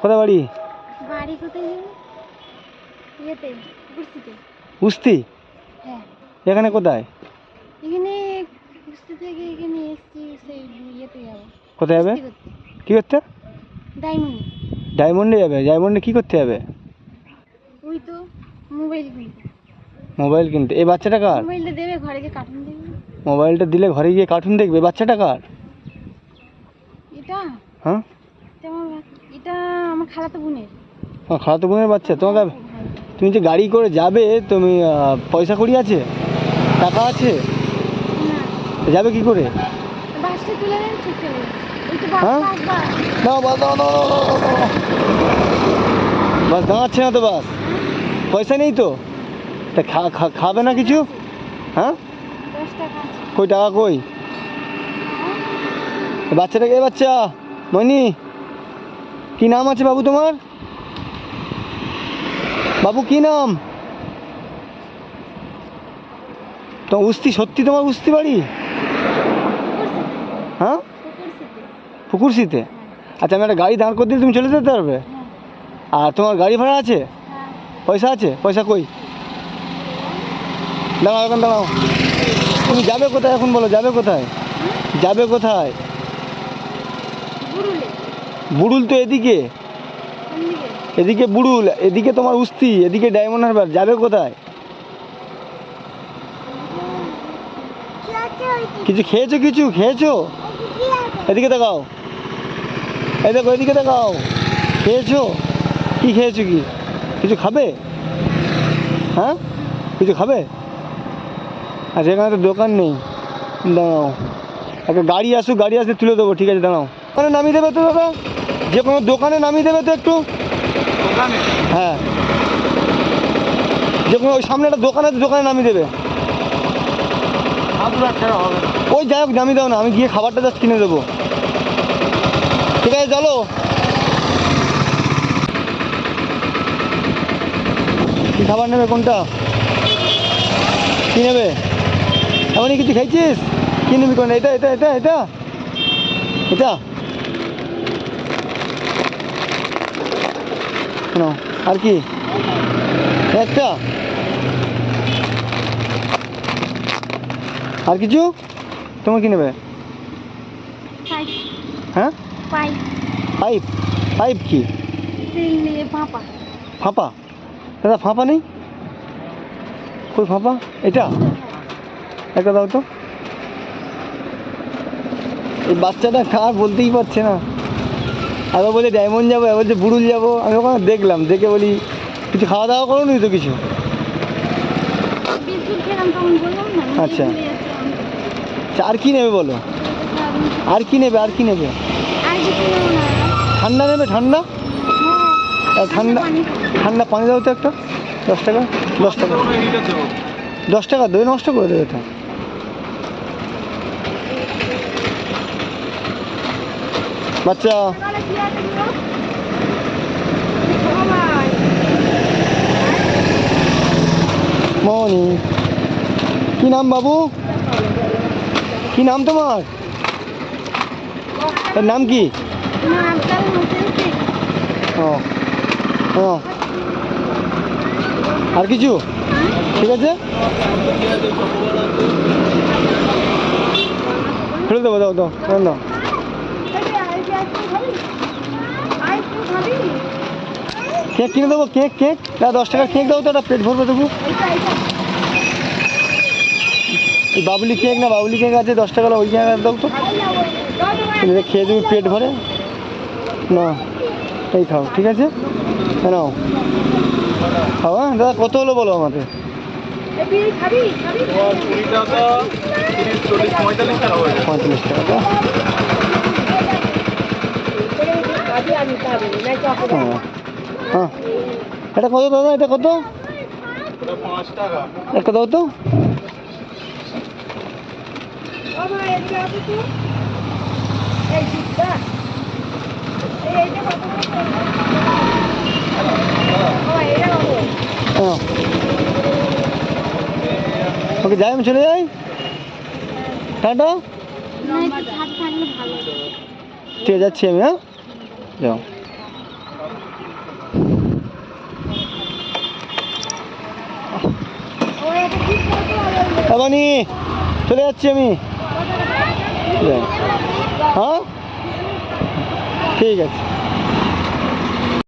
কোথায় বাড়ি? বাড়ি কোথায় যাবে? ইয়েতে কুস্তিতে। কুস্তি? হ্যাঁ। এখানে কোথায়? এখানে কুস্তি থেকে এখানে এসছি, সেই ইয়েতে যাবো। কোথায় যাবে? কি করতে? ডায়মন্ড। ডায়মন্ডে যাবে? ডায়মন্ডে কি করতে যাবে? ওই তো মোবাইল কিনতে। মোবাইল কিনতে? এই বাচ্চাটা কার? মোবাইলটা দেবে, ঘরে গিয়ে কার্টুন দেখবে। মোবাইলটা দিলে ঘরে গিয়ে কার্টুন দেখবে? বাচ্চাটা কার? এটা? হ্যাঁ, এটা আমার খালাতো বোনের। খালাতো বোনের বাচ্চা। তোমাকে, তুমি যে গাড়ি করে যাবে, তুমি পয়সা কড়ি আছে? টাকা আছে? না। যাবে কি করে? বাসটা তুলে দেন, ঠিক চলে যাবে। ওই তো বাস, হ্যাঁ? বাস, বাস। না, বাস দাও, দাও, দাও, দাও, দাও, দাও। বাস দাঁড়াচ্ছে না তো বাস। পয়সা নেই তো? তা খাবে না কিছু? হ্যাঁ, 10 টাকা আছে। কই টাকা কই? বাচ্চাটাকে, এ বাচ্চা মনি, কি নাম আছে বাবু তোমার? বাবু কি নাম? তো উস্তি, সত্যি তোমার উস্তি বাড়ি? হ্যাঁ, পুকুরশিতে। আচ্ছা, আমি একটা গাড়ি দাঁড় করে দিলে তুমি চলে যেতে পারবে? আর তোমার গাড়ি ভাড়া আছে? পয়সা আছে? পয়সা কই? দাঁড়াও, এখন দাঁড়াও। তুমি যাবে কোথায় এখন বলো? যাবে কোথায়? যাবে কোথায়? বুড়ুল তো এদিকে, এদিকে বুড়ুল, এদিকে তোমার উস্তি, এদিকে ডায়মন্ড হারবার। যাবে কোথায়? কিছু খেয়েছো? কিছু খেয়েছো? এদিকে দেখাও, এই দেখো, এদিকে দেখাও। খেয়েছো? কি খেয়েছো? কি কিছু খাবে? হ্যাঁ, কিছু খাবে? আচ্ছা, এখানে তো দোকান নেই। দাঁড়াও, একটা গাড়ি আসুক, গাড়ি আসলে তুলে দেবো। ঠিক আছে, দাঁড়াও। দোকানে নামিয়ে দেবে তো দাদা? যে কোনো দোকানে নামিয়ে দেবে তো একটু? হ্যাঁ, যে কোনো ওই সামনে একটা দোকান আছে, দোকানে নামিয়ে দেবে। ওই যাই হোক, নামিয়ে দাও না, আমি গিয়ে খাবারটা জাস্ট কিনে দেবো। ঠিক আছে, চলো। কি খাবার নেবে? কোনটা কি নেবে? এমনই কিছু খাইছিস? কি নিবি? কোন? এটা এটা এটা এটা এটা শোনো, আর কি একটা? আর কিছু? তোমার কি নেবে? হ্যাঁ, পাইপ। পাইপ? পাইপ কি? ফাঁপা। ফাঁপা? দাদা ফাঁপা নেই? কই ফাঁপা? এটা একটা দাও তো। এই বাচ্চাটা কার বলতেই পারছে না। আবার বলে ডায়মন্ড যাবো, এবার বলছে বুড়ুল যাবো। আমি ওখানে দেখলাম, দেখে বলি কিছু খাওয়া দাওয়া করো নি তো কিছু? আচ্ছা, আচ্ছা, আর কি নেবে বলো? আর কি নেবে? আর কি নেবে? ঠান্ডা নেবে? ঠান্ডা? ঠান্ডা, ঠান্ডা পানি দাও তো একটা। 10 টাকা, 10 টাকা, 10 টাকা দেবে, নষ্ট করে দেবে এটা। বাচ্চা, মনি, কি নাম বাবু? কি নাম তোমার? এর নাম কি? ও ও, আর কিছু? ঠিক আছে, ফেলে দেবো। দাও দাও, দাও। কেক কিনে দেবো। কেক, কেক দাও, 10 টাকার কেক দাও তো, একটা পেট ভরবে দেবো। এই বাবুলি কেক না, বাবুলি কেক আছে 10 টাকা, ওই কেক দাও তো। খেয়ে দেবে পেট ভরে না। এই খাও, ঠিক আছে, নাও খাও। হ্যাঁ দাদা, কত হলো বলো আমাকে? 45 টাকা। হ্যাঁ, এটা কত দাদা? এটা কত? 5 টাকা। একটা দাও তো। ওকে, যাই, আমি চলে যাই। টাটা। ঠিক আছে, যাচ্ছি আমি। হ্যাঁ, যাও। বাবানি চলে যাচ্ছি আমি। হ্যাঁ ঠিক আছে।